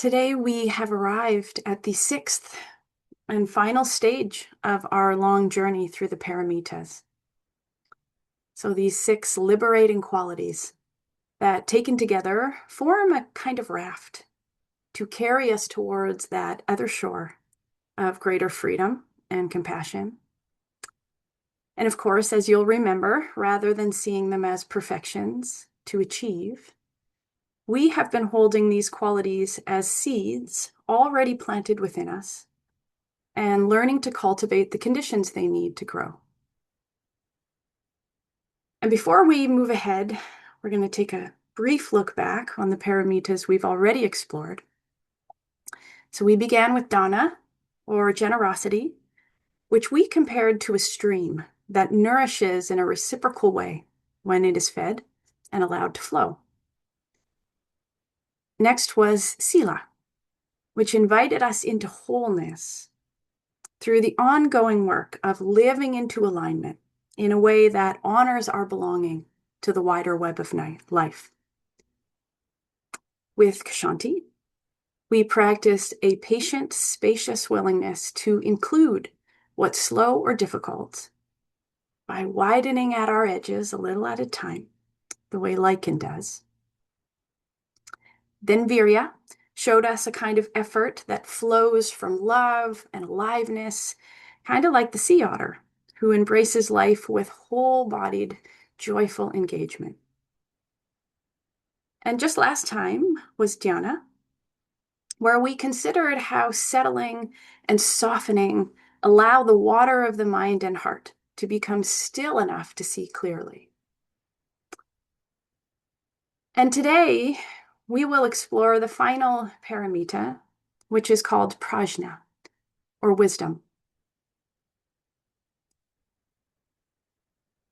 Today we have arrived at the sixth and final stage of our long journey through the paramitas. So these six liberating qualities that, taken together, form a kind of raft to carry us towards that other shore of greater freedom and compassion. And of course, as you'll remember, rather than seeing them as perfections to achieve, we have been holding these qualities as seeds already planted within us and learning to cultivate the conditions they need to grow. And before we move ahead, we're going to take a brief look back on the paramitas we've already explored. So we began with dana, or generosity, which we compared to a stream that nourishes in a reciprocal way when it is fed and allowed to flow. Next was sila, which invited us into wholeness through the ongoing work of living into alignment in a way that honors our belonging to the wider web of life. With kshanti, we practiced a patient, spacious willingness to include what's slow or difficult by widening at our edges a little at a time, the way lichen does. Then virya showed us a kind of effort that flows from love and aliveness, kind of like the sea otter, who embraces life with whole-bodied, joyful engagement. And just last time was dhyana, where we considered how settling and softening allow the water of the mind and heart to become still enough to see clearly. And today, we will explore the final paramita, which is called Prajñā, or wisdom.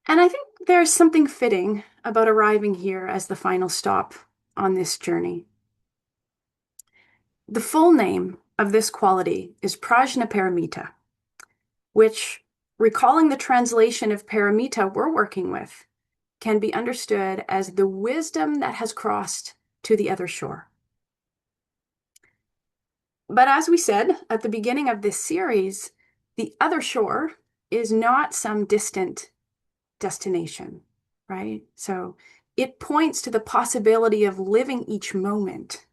And I think there's something fitting about arriving here as the final stop on this journey. The full name of this quality is Prajñā Paramita, which, recalling the translation of paramita we're working with, can be understood as the wisdom that has crossed to the other shore. But as we said at the beginning of this series, the other shore is not some distant destination, right? So it points to the possibility of living each moment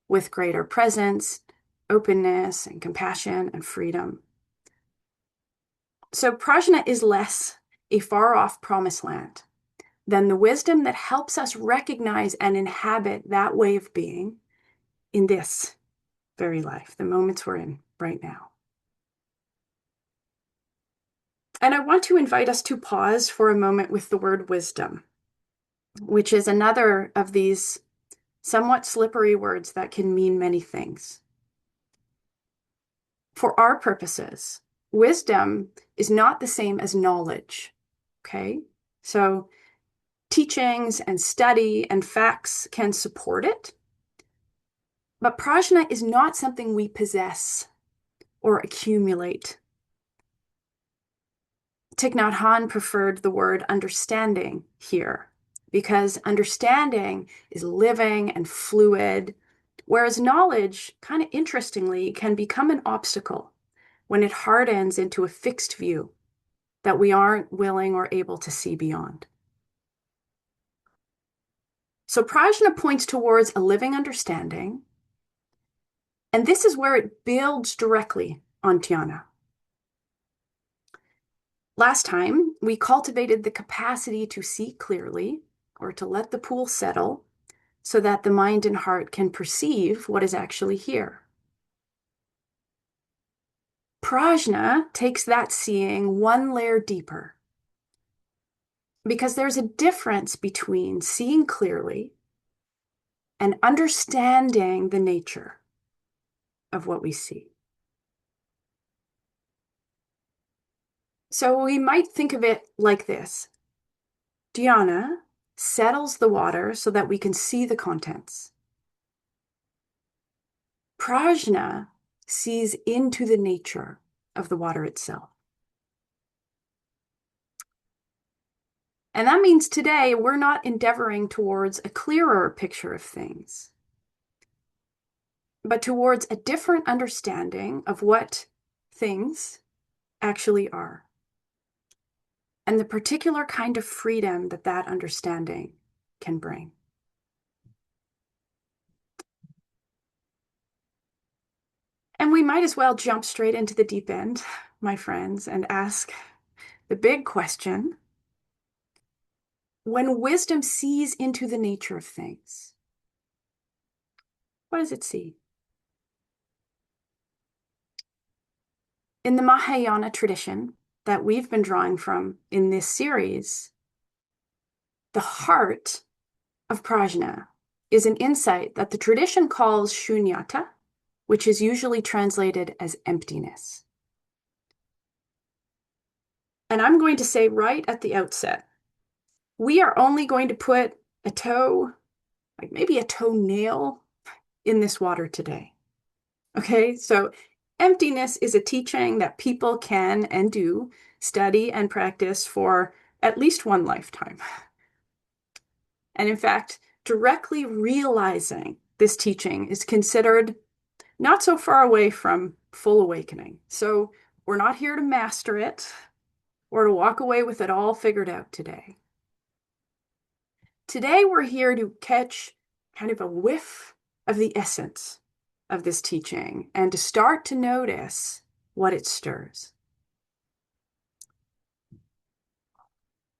with greater presence, openness, and compassion and freedom. So Prajñā is less a far-off promised land than the wisdom that helps us recognize and inhabit that way of being in this very life, the moments we're in right now. And I want to invite us to pause for a moment with the word wisdom, which is another of these somewhat slippery words that can mean many things. For our purposes, wisdom is not the same as knowledge, okay? So teachings and study and facts can support it, but prajna is not something we possess or accumulate. Thich Nhat Hanh preferred the word understanding here because understanding is living and fluid, whereas knowledge, kind of interestingly, can become an obstacle when it hardens into a fixed view that we aren't willing or able to see beyond. So prajna points towards a living understanding, and this is where it builds directly on dhyana. Last time, we cultivated the capacity to see clearly, or to let the pool settle, so that the mind and heart can perceive what is actually here. Prajna takes that seeing one layer deeper, because there's a difference between seeing clearly and understanding the nature of what we see. So we might think of it like this. Dhyana settles the water so that we can see the contents. Prajna sees into the nature of the water itself. And that means today we're not endeavoring towards a clearer picture of things. but towards a different understanding of what things actually are, and the particular kind of freedom that that understanding can bring. And we might as well jump straight into the deep end, my friends, and ask the big question. When wisdom sees into the nature of things, what does it see? In the Mahāyāna tradition that we've been drawing from in this series, the heart of Prajñā is an insight that the tradition calls śūnyatā, which is usually translated as emptiness. And I'm going to say right at the outset, we are only going to put a toe, like maybe a toenail, in this water today. Okay, so emptiness is a teaching that people can and do study and practice for at least one lifetime. And in fact, directly realizing this teaching is considered not so far away from full awakening. So we're not here to master it or to walk away with it all figured out today. Today, we're here to catch kind of a whiff of the essence of this teaching and to start to notice what it stirs.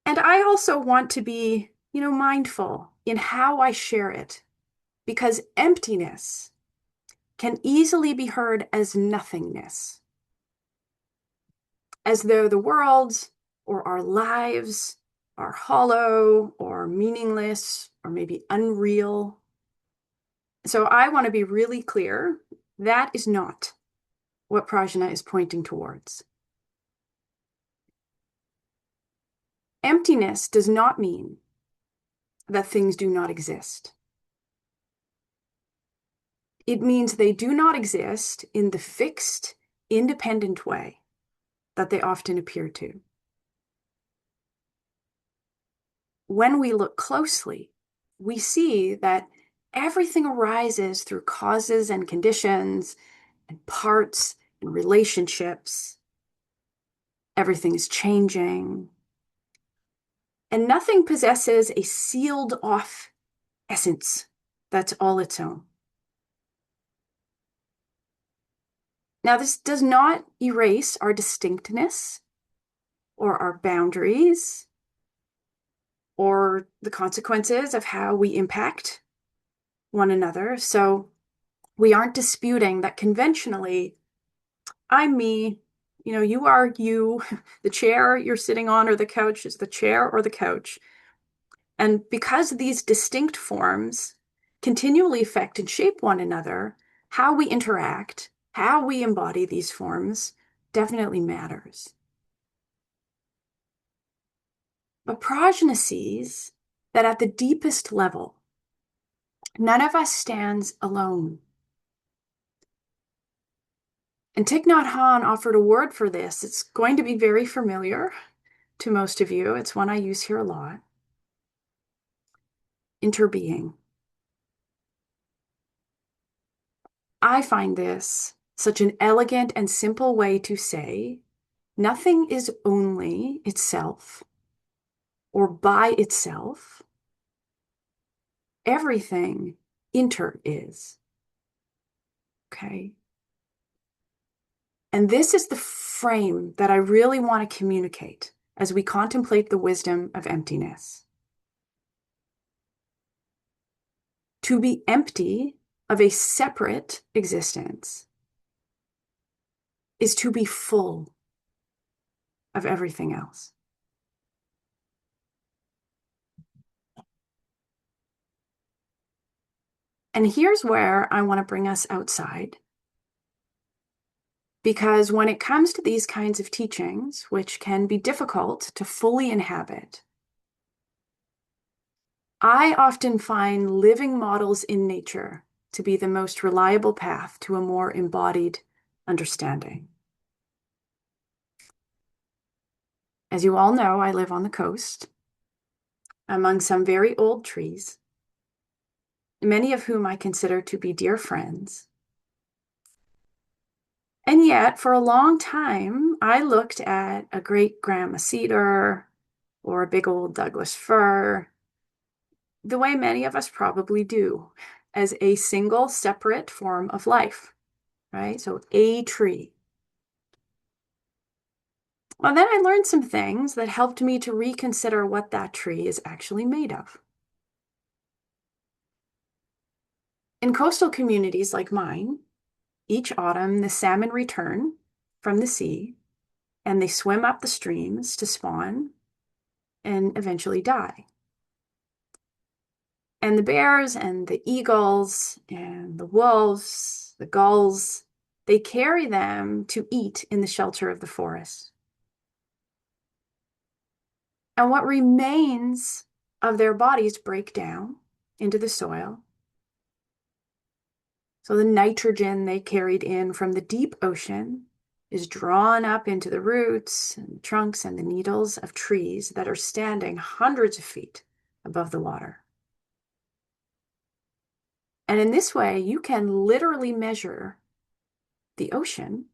And I also want to be, mindful in how I share it, because emptiness can easily be heard as nothingness, as though the world or our lives are hollow or meaningless or maybe unreal. So I want to be really clear, that is not what Prajñā is pointing towards. Emptiness does not mean that things do not exist. It means they do not exist in the fixed, independent way that they often appear to. When we look closely, we see that everything arises through causes and conditions and parts and relationships. Everything is changing. And nothing possesses a sealed off essence that's all its own. Now, this does not erase our distinctness or our boundaries or the consequences of how we impact one another. So we aren't disputing that conventionally, I'm me, you are you, the chair you're sitting on or the couch is the chair or the couch. And because these distinct forms continually affect and shape one another, how we interact, how we embody these forms definitely matters. But Prajñā sees that at the deepest level, none of us stands alone. And Thich Nhat Hanh offered a word for this. It's going to be very familiar to most of you. It's one I use here a lot. Interbeing. I find this such an elegant and simple way to say nothing is only itself or by itself. Everything inter is. Okay? And this is the frame that I really want to communicate as we contemplate the wisdom of emptiness. To be empty of a separate existence is to be full of everything else. And here's where I want to bring us outside. Because when it comes to these kinds of teachings, which can be difficult to fully inhabit, I often find living models in nature to be the most reliable path to a more embodied understanding. As you all know, I live on the coast among some very old trees, many of whom I consider to be dear friends. And yet, for a long time, I looked at a great grandma cedar or a big old Douglas fir, the way many of us probably do, as a single separate form of life, right? So a tree. Well, then I learned some things that helped me to reconsider what that tree is actually made of. In coastal communities like mine, each autumn the salmon return from the sea and they swim up the streams to spawn and eventually die. And the bears and the eagles and the wolves, the gulls, they carry them to eat in the shelter of the forest. And what remains of their bodies break down into the soil. So the nitrogen they carried in from the deep ocean is drawn up into the roots and trunks and the needles of trees that are standing hundreds of feet above the water. And in this way, you can literally measure the ocean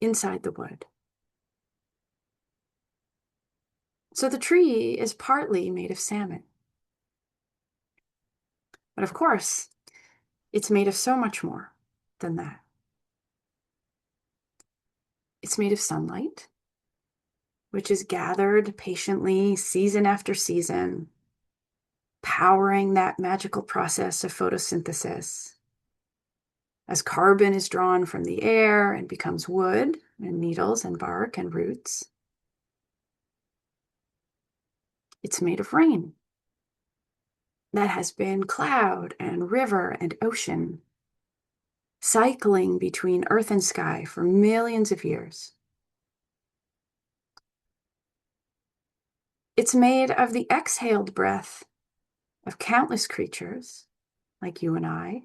inside the wood. So the tree is partly made of salmon. But of course, it's made of so much more than that. It's made of sunlight, which is gathered patiently season after season, powering that magical process of photosynthesis. As carbon is drawn from the air and becomes wood and needles and bark and roots. It's made of rain that has been cloud and river and ocean, cycling between earth and sky for millions of years. It's made of the exhaled breath of countless creatures like you and I,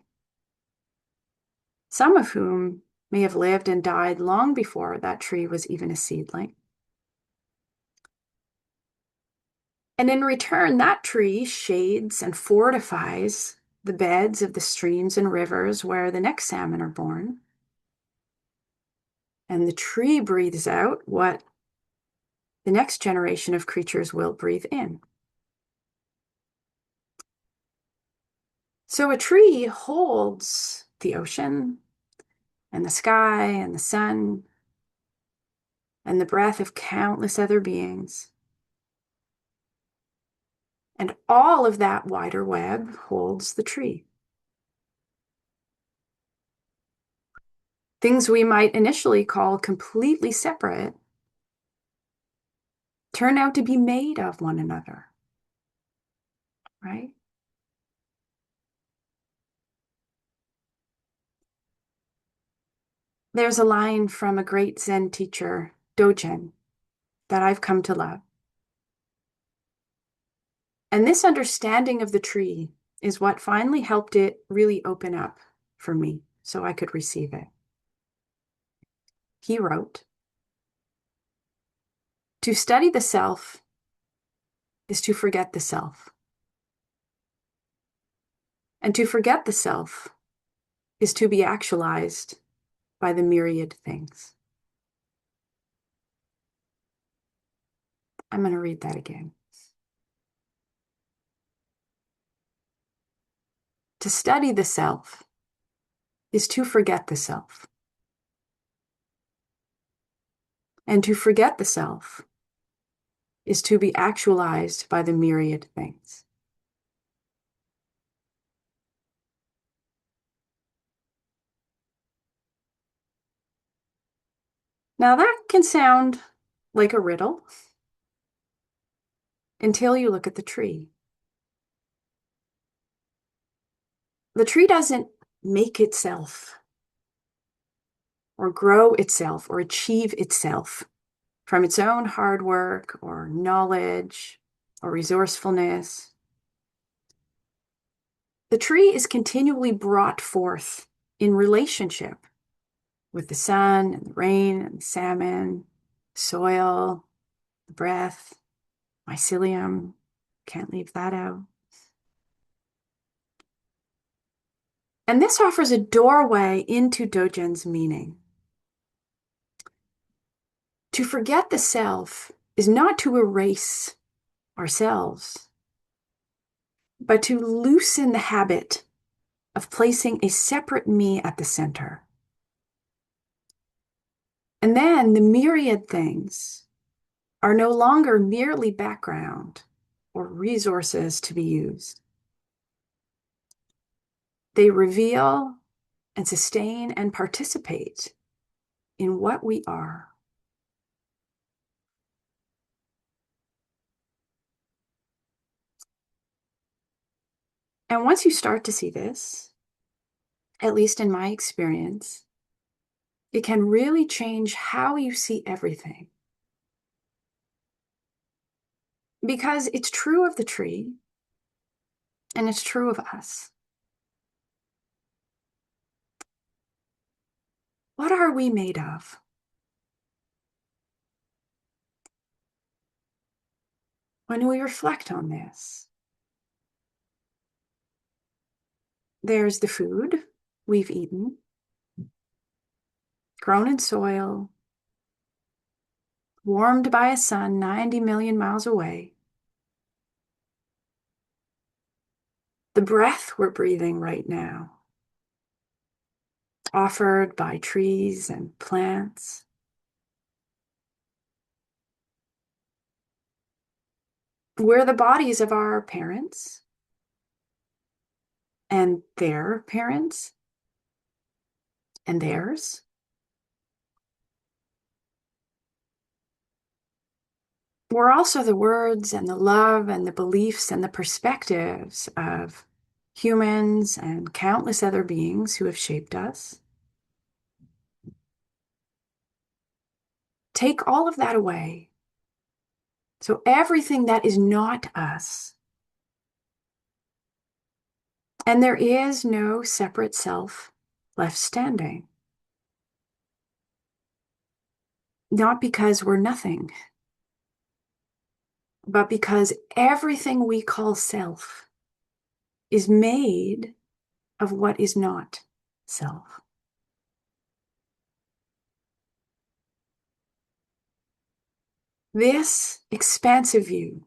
some of whom may have lived and died long before that tree was even a seedling. And in return, that tree shades and fortifies the beds of the streams and rivers where the next salmon are born. And the tree breathes out what the next generation of creatures will breathe in. So a tree holds the ocean and the sky and the sun and the breath of countless other beings. And all of that wider web holds the tree. Things we might initially call completely separate turn out to be made of one another, right? There's a line from a great Zen teacher, Dōgen, that I've come to love. And this understanding of the tree is what finally helped it really open up for me so I could receive it. He wrote, "To study the self is to forget the self. And to forget the self is to be actualized by the myriad things." I'm going to read that again. To study the self is to forget the self. And to forget the self is to be actualized by the myriad things. Now that can sound like a riddle until you look at the tree. The tree doesn't make itself or grow itself or achieve itself from its own hard work or knowledge or resourcefulness. The tree is continually brought forth in relationship with the sun and the rain and the salmon, soil, the breath, mycelium, can't leave that out. And this offers a doorway into Dōgen's meaning. To forget the self is not to erase ourselves, but to loosen the habit of placing a separate me at the center. And then the myriad things are no longer merely background or resources to be used. They reveal and sustain and participate in what we are. And once you start to see this, at least in my experience, it can really change how you see everything. Because it's true of the tree, and it's true of us. What are we made of? When we reflect on this, there's the food we've eaten, grown in soil, warmed by a sun 90 million miles away. The breath we're breathing right now, offered by trees and plants. We're the bodies of our parents and their parents and theirs. We're also the words and the love and the beliefs and the perspectives of humans and countless other beings who have shaped us. Take all of that away. So everything that is not us. And there is no separate self left standing. Not because we're nothing, but because everything we call self is made of what is not self. This expansive view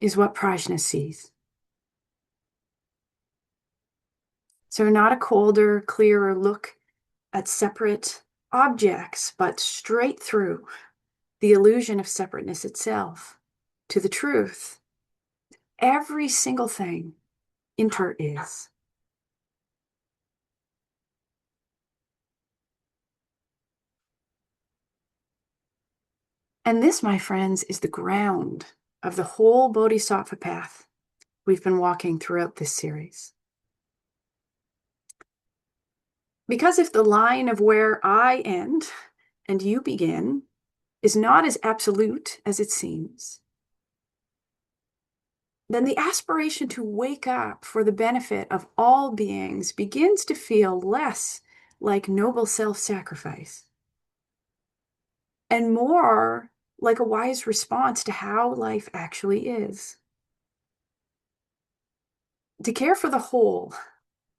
is what Prajñā sees. So not a colder, clearer look at separate objects, but straight through the illusion of separateness itself to the truth. Every single thing inter-is. And this, my friends, is the ground of the whole Bodhisattva path we've been walking throughout this series. Because if the line of where I end and you begin is not as absolute as it seems, then the aspiration to wake up for the benefit of all beings begins to feel less like noble self-sacrifice and more like a wise response to how life actually is. To care for the whole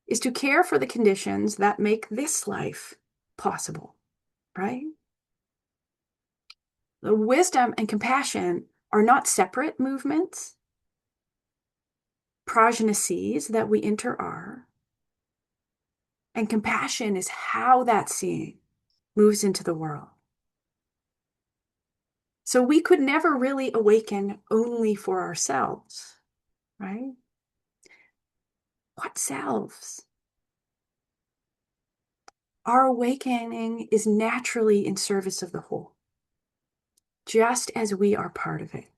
is to care for the conditions that make this life possible, right? The wisdom and compassion are not separate movements. Prajñā sees that we enter are. And compassion is how that seeing moves into the world. So we could never really awaken only for ourselves, right? What selves? Our awakening is naturally in service of the whole, just as we are part of it.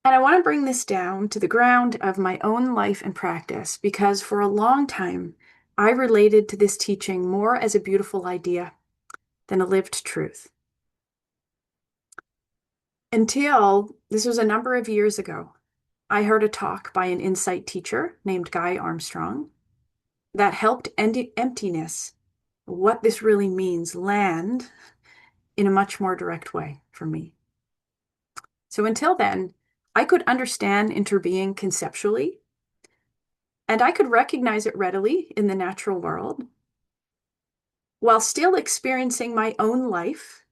And I want to bring this down to the ground of my own life and practice, because for a long time, I related to this teaching more as a beautiful idea than a lived truth. Until this was a number of years ago, I heard a talk by an insight teacher named Guy Armstrong that helped emptiness, what this really means, land in a much more direct way for me. So until then, I could understand interbeing conceptually, and I could recognize it readily in the natural world, while still experiencing my own life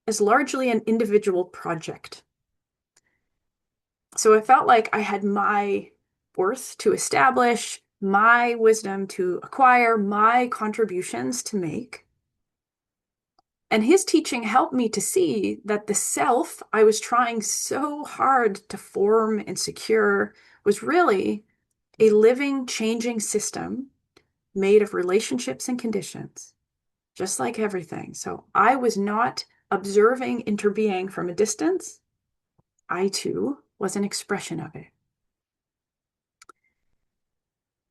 as largely an individual project. So it felt like I had my worth to establish, my wisdom to acquire, my contributions to make. And his teaching helped me to see that the self I was trying so hard to form and secure was really a living, changing system made of relationships and conditions, just like everything. So I was not observing interbeing from a distance. I too was an expression of it.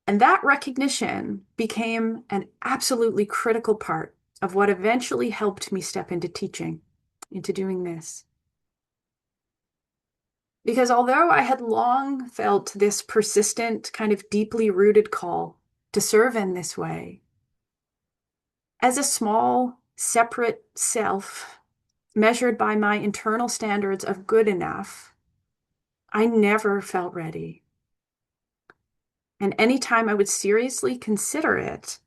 And that recognition became an absolutely critical part of what eventually helped me step into teaching, into doing this. Because although I had long felt this persistent, kind of deeply rooted call to serve in this way, as a small, separate self, measured by my internal standards of good enough, I never felt ready. And anytime I would seriously consider it,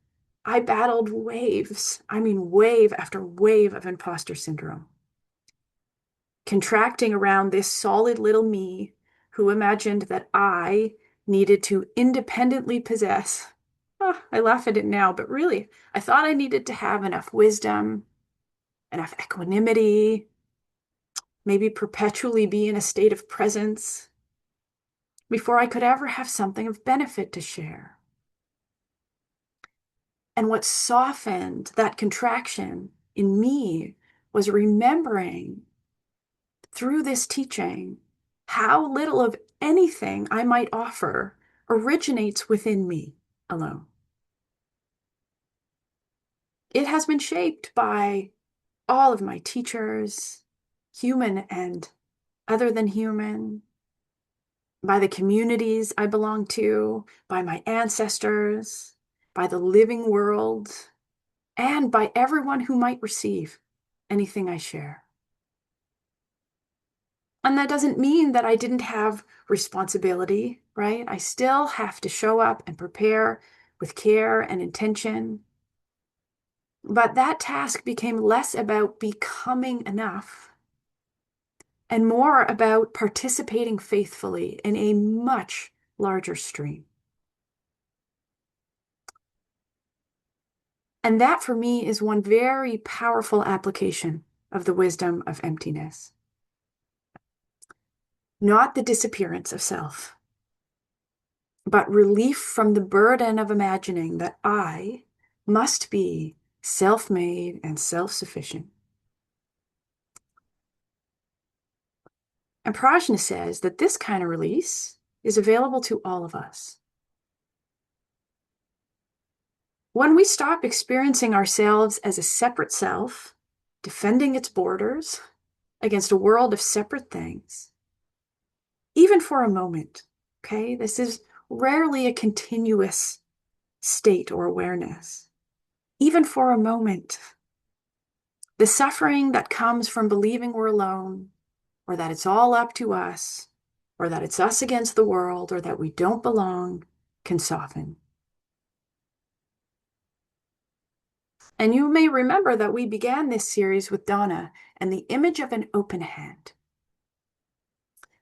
I battled waves, wave after wave of imposter syndrome, contracting around this solid little me who imagined that I needed to independently possess. I laugh at it now, but really, I thought I needed to have enough wisdom, enough equanimity, maybe perpetually be in a state of presence before I could ever have something of benefit to share. And what softened that contraction in me was remembering through this teaching how little of anything I might offer originates within me alone. It has been shaped by all of my teachers, human and other than human, by the communities I belong to, by my ancestors, by the living world, and by everyone who might receive anything I share. And that doesn't mean that I didn't have responsibility, right? I still have to show up and prepare with care and intention. But that task became less about becoming enough and more about participating faithfully in a much larger stream. And that for me is one very powerful application of the wisdom of emptiness. Not the disappearance of self, but relief from the burden of imagining that I must be self-made and self-sufficient. And Prajñā says that this kind of release is available to all of us. When we stop experiencing ourselves as a separate self, defending its borders against a world of separate things, even for a moment, okay? This is rarely a continuous state or awareness. Even for a moment, the suffering that comes from believing we're alone, or that it's all up to us, or that it's us against the world, or that we don't belong, can soften. And you may remember that we began this series with Dharma and the image of an open hand.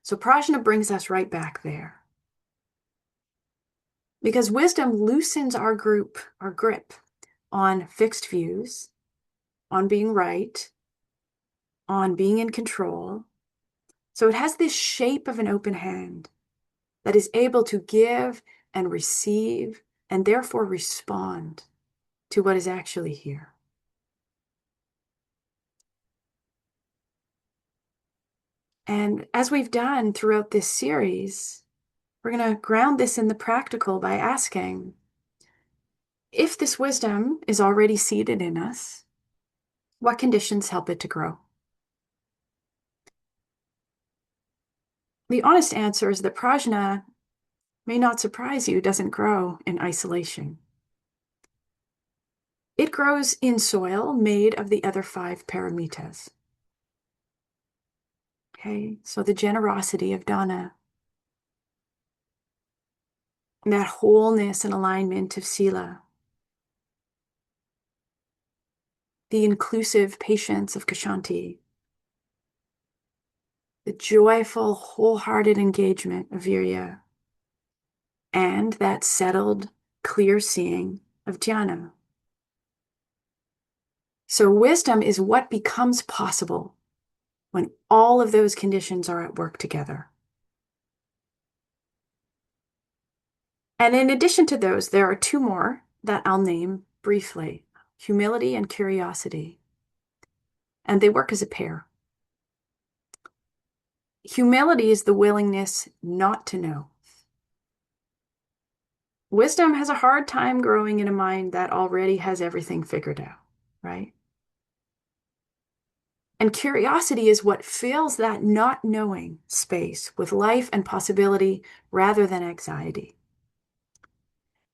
So Prajñā brings us right back there. Because wisdom loosens our grip on fixed views, on being right, on being in control. So it has this shape of an open hand that is able to give and receive and therefore respond to what is actually here. And as we've done throughout this series, we're going to ground this in the practical by asking, if this wisdom is already seated in us, what conditions help it to grow? The honest answer is that Prajñā may not surprise you, doesn't grow in isolation. It grows in soil made of the other 5 paramitas. Okay, so the generosity of dana, that wholeness and alignment of sila, the inclusive patience of kshanti, the joyful, wholehearted engagement of virya, and that settled, clear seeing of dhyana. So wisdom is what becomes possible when all of those conditions are at work together. And in addition to those, there are two more that I'll name briefly: humility and curiosity. And they work as a pair. Humility is the willingness not to know. Wisdom has a hard time growing in a mind that already has everything figured out, right? And curiosity is what fills that not knowing space with life and possibility rather than anxiety.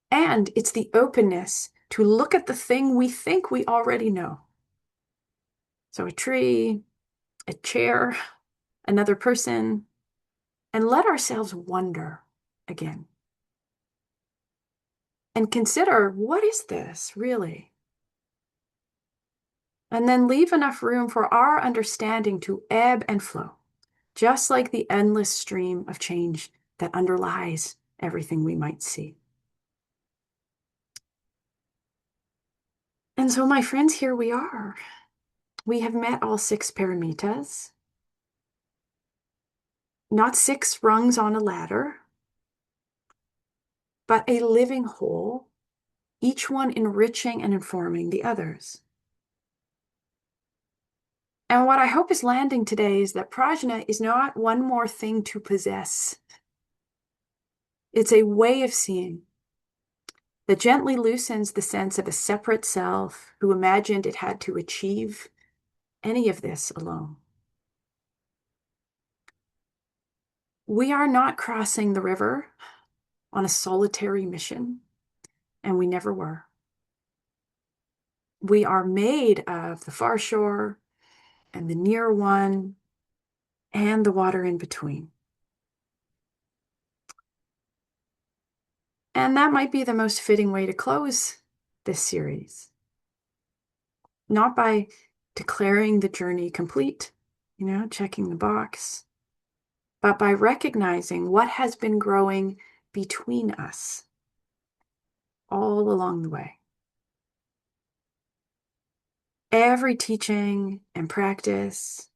And it's the openness to look at the thing we think we already know. So a tree, a chair, another person, and let ourselves wonder again. And consider, what is this really? And then leave enough room for our understanding to ebb and flow, just like the endless stream of change that underlies everything we might see. And so, my friends, here we are. We have met all 6 paramitas, not 6 rungs on a ladder, but a living whole, each one enriching and informing the others. And what I hope is landing today is that prajna is not one more thing to possess. It's a way of seeing that gently loosens the sense of a separate self who imagined it had to achieve any of this alone. We are not crossing the river on a solitary mission, and we never were. We are made of the far shore and the near one and the water in between. And that might be the most fitting way to close this series. Not by declaring the journey complete, checking the box, but by recognizing what has been growing between us all along the way. Every teaching and practice,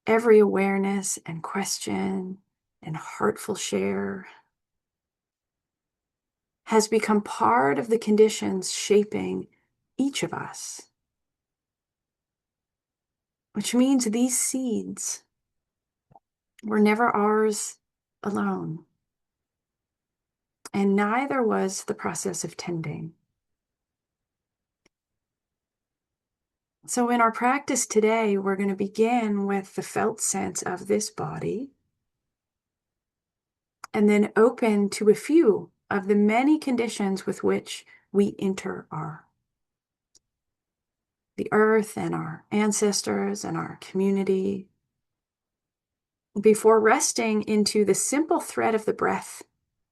every awareness and question and heartful share has become part of the conditions shaping each of us. Which means these seeds were never ours alone. And neither was the process of tending. So in our practice today, we're going to begin with the felt sense of this body, and then open to a few of the many conditions with which we are. The earth and our ancestors and our community, before resting into the simple thread of the breath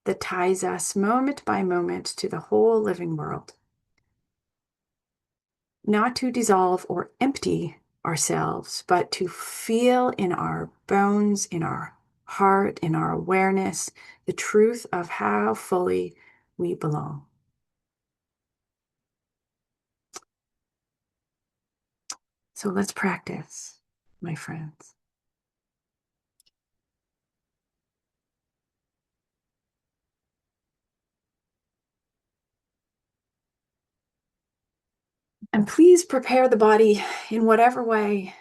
that ties us moment by moment to the whole living world. Not to dissolve or empty ourselves, but to feel in our bones, in our heart, in our awareness, the truth of how fully we belong. So let's practice, my friends. And please prepare the body in whatever way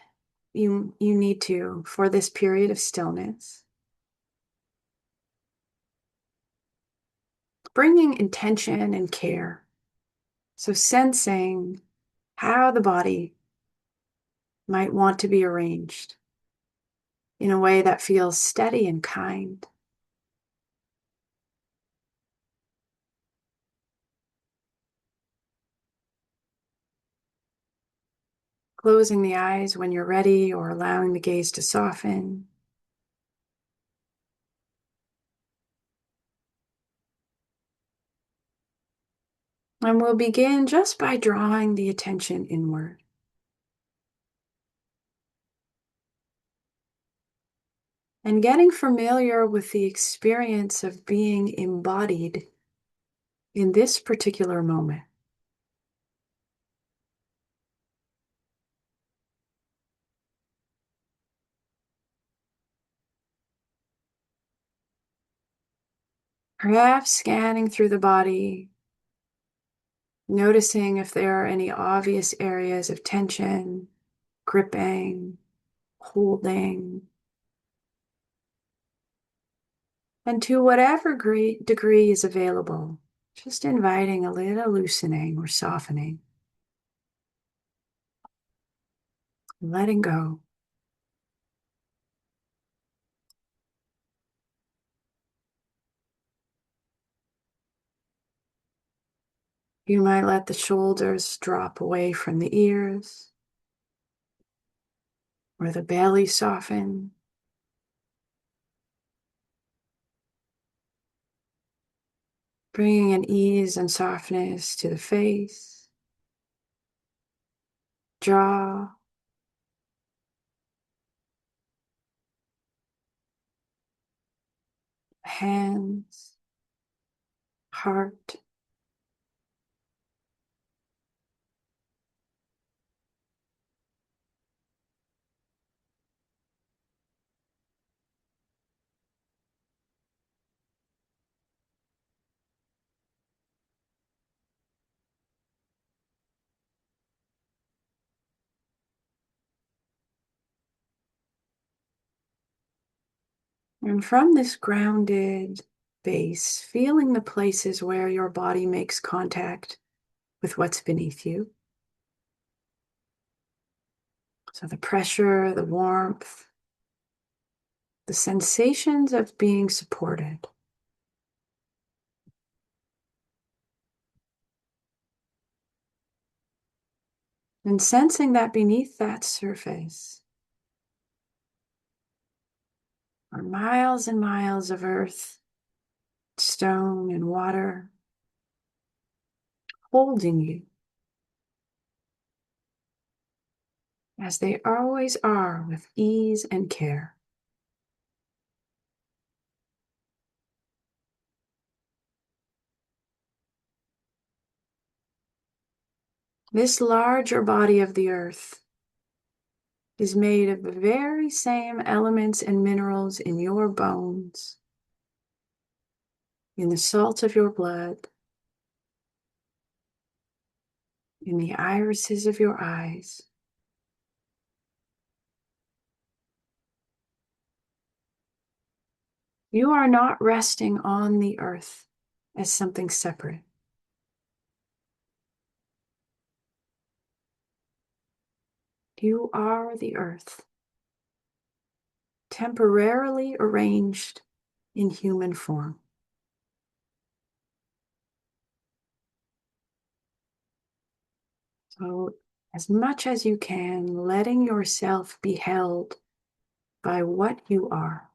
you need to for this period of stillness. Bringing intention and care. So sensing how the body might want to be arranged in a way that feels steady and kind. Closing the eyes when you're ready or allowing the gaze to soften. And we'll begin just by drawing the attention inward. And getting familiar with the experience of being embodied in this particular moment. Perhaps scanning through the body, noticing if there are any obvious areas of tension, gripping, holding. And to whatever degree is available, just inviting a little loosening or softening. Letting go. You might let the shoulders drop away from the ears, or the belly soften. Bringing an ease and softness to the face, jaw, hands, heart. And from this grounded base, feeling the places where your body makes contact with what's beneath you. So the pressure, the warmth, the sensations of being supported. And sensing that beneath that surface are miles and miles of earth, stone, and water holding you as they always are with ease and care. This larger body of the earth is made of the very same elements and minerals in your bones, in the salt of your blood, in the irises of your eyes. You are not resting on the earth as something separate. You are the earth, temporarily arranged in human form. So, as much as you can, letting yourself be held by what you are.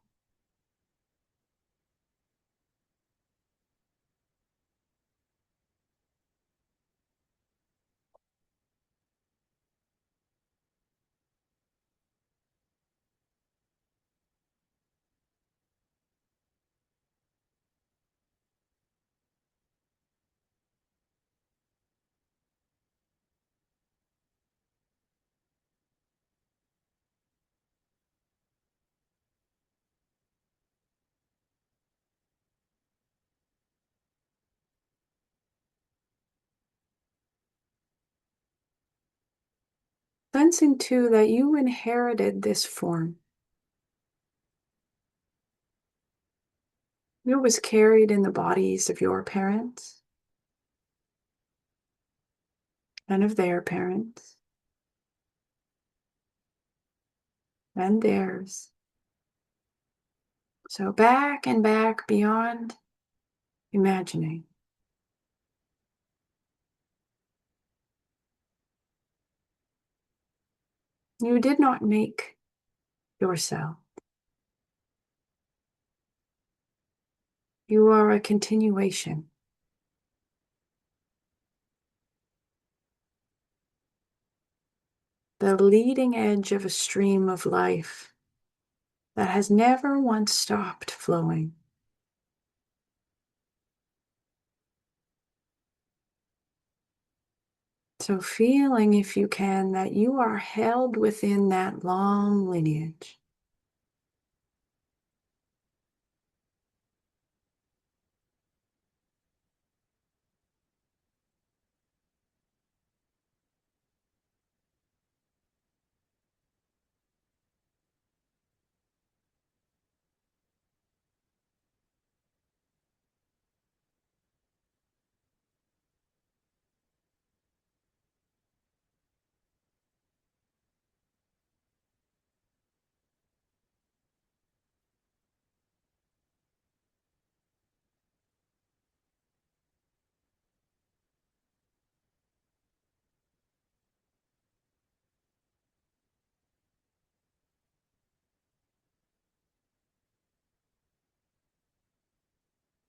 Sensing too that you inherited this form. It was carried in the bodies of your parents and of their parents and theirs. So back and back beyond imagining. You did not make yourself. You are a continuation. The leading edge of a stream of life that has never once stopped flowing. So feeling, if you can, that you are held within that long lineage.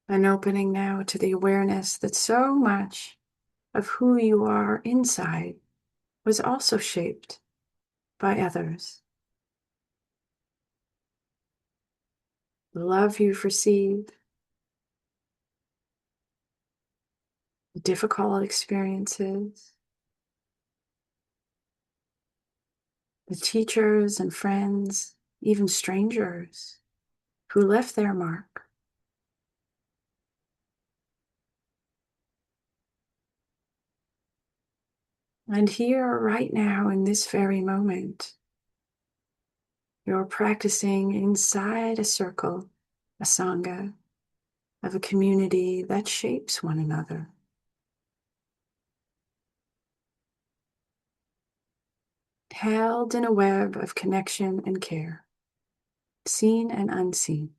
An opening now to the awareness that so much of who you are inside was also shaped by others. The love you've received, the difficult experiences, the teachers and friends, even strangers who left their mark. And here, right now, in this very moment, you're practicing inside a circle, a Sangha, of a community that shapes one another. Held in a web of connection and care, seen and unseen.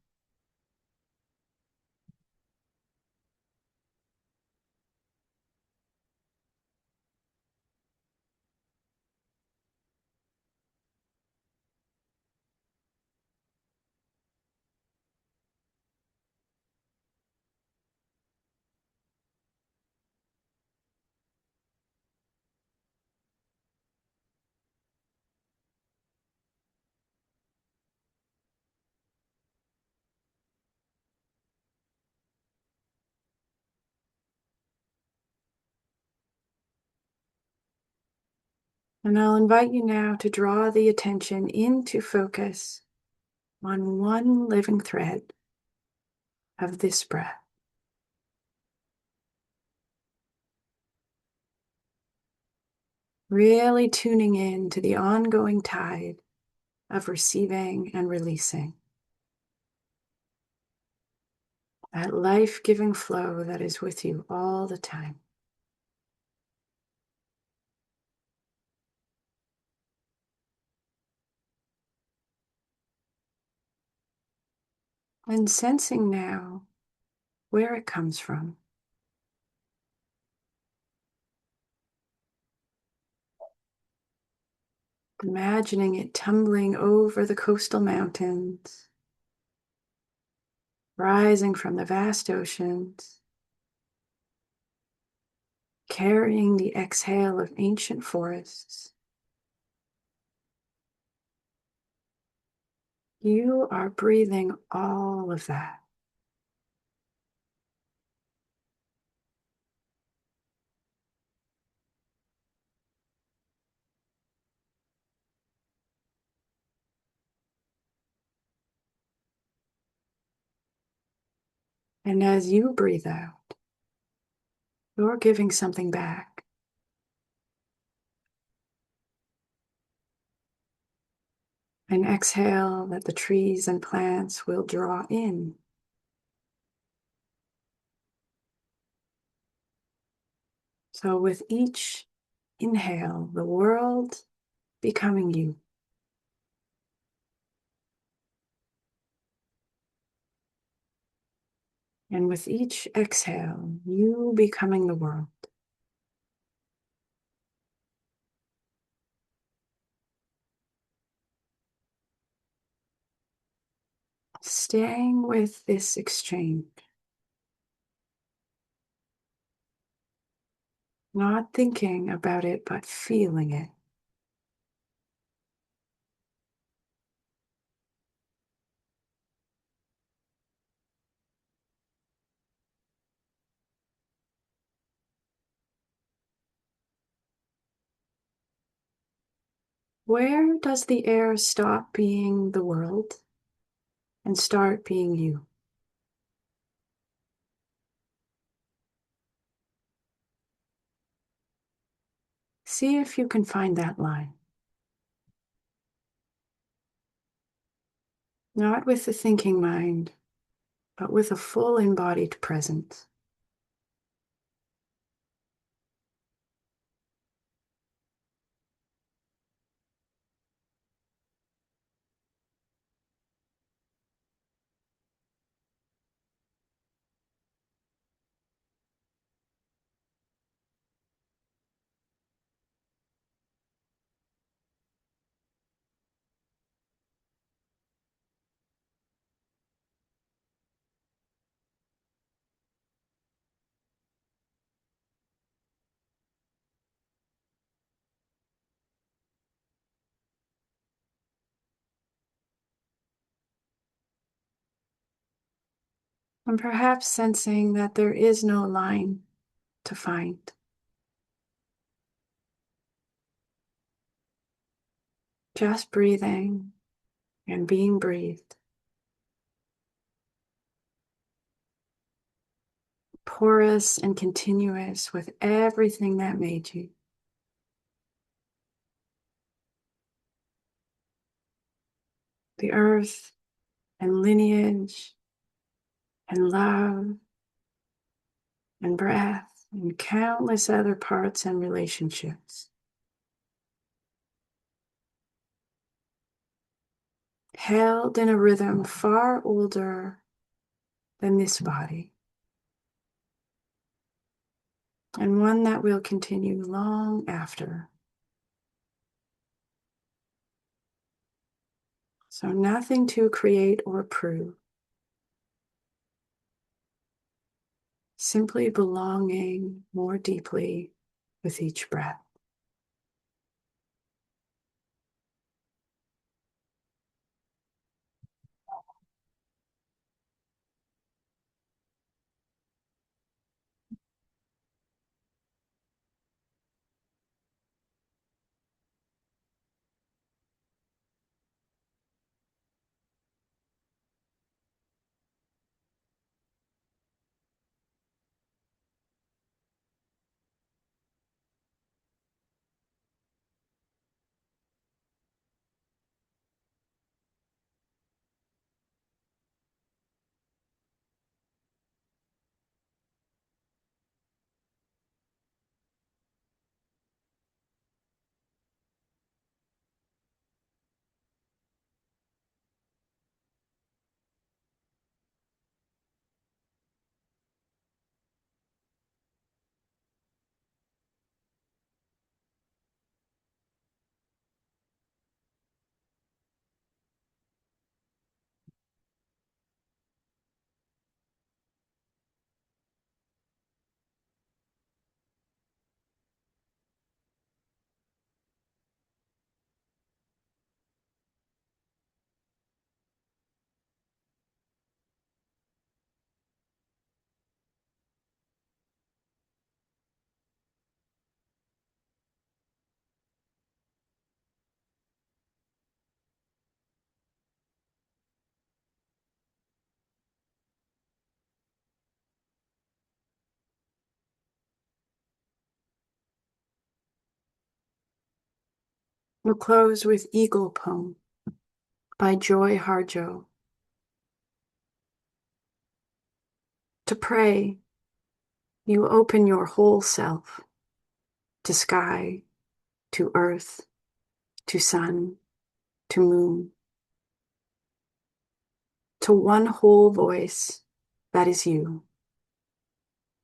And I'll invite you now to draw the attention into focus on one living thread of this breath. Really tuning in to the ongoing tide of receiving and releasing. That life-giving flow that is with you all the time. And sensing now where it comes from. Imagining it tumbling over the coastal mountains, rising from the vast oceans, carrying the exhale of ancient forests. You are breathing all of that. And as you breathe out, you're giving something back. An exhale that the trees and plants will draw in. So with each inhale, the world becoming you. And with each exhale, you becoming the world. Staying with this exchange. Not thinking about it, but feeling it. Where does the air stop being the world and start being you? See if you can find that line. Not with the thinking mind, but with a full embodied presence. And perhaps sensing that there is no line to find. Just breathing and being breathed. Porous and continuous with everything that made you. The earth and lineage and love and breath and countless other parts and relationships. Held in a rhythm far older than this body, and one that will continue long after. So nothing to create or prove. Simply belonging more deeply with each breath. We'll close with Eagle Poem by Joy Harjo. To pray, you open your whole self to sky, to earth, to sun, to moon, to one whole voice that is you,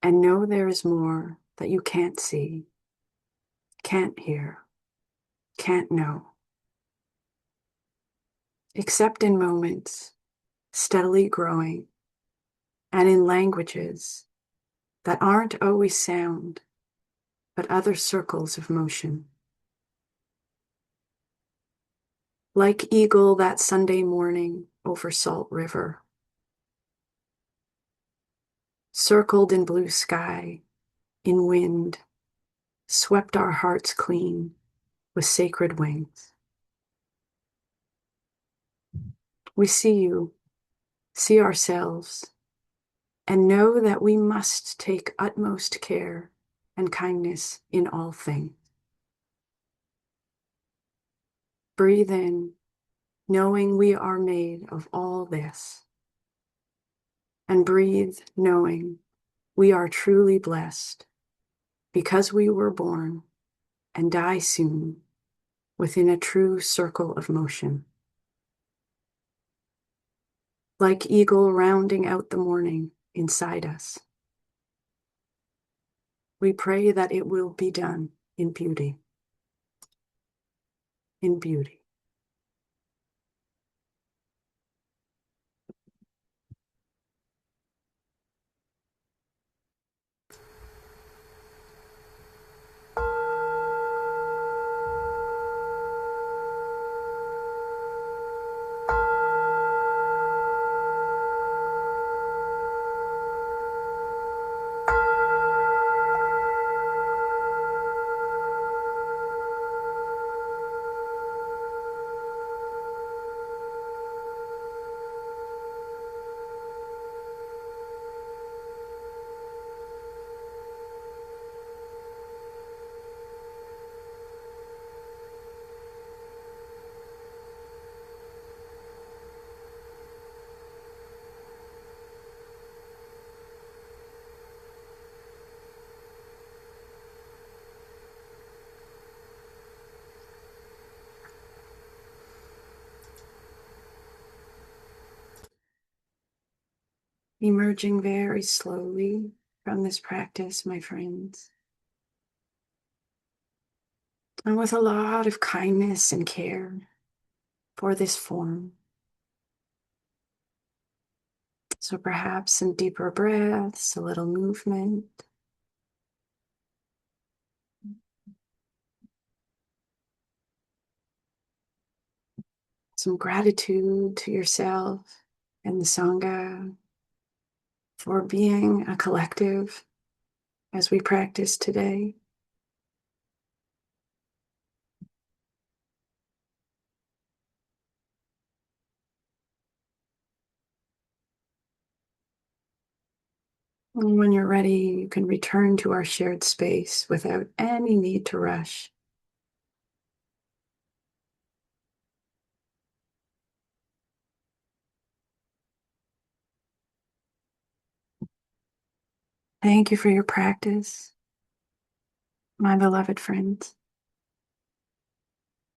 and know there is more that you can't see, can't hear, can't know, except in moments steadily growing, and in languages that aren't always sound, but other circles of motion. Like eagle that Sunday morning over Salt River, circled in blue sky, in wind, swept our hearts clean with sacred wings. We see you, see ourselves, and know that we must take utmost care and kindness in all things. Breathe in, knowing we are made of all this, and breathe knowing we are truly blessed because we were born and die soon within a true circle of motion. Like eagle rounding out the morning inside us, we pray that it will be done in beauty. In beauty. Emerging very slowly from this practice, my friends, and with a lot of kindness and care for this form. So perhaps some deeper breaths, a little movement. Some gratitude to yourself and the Sangha for being a collective as we practice today. And when you're ready, you can return to our shared space without any need to rush. Thank you for your practice, my beloved friends.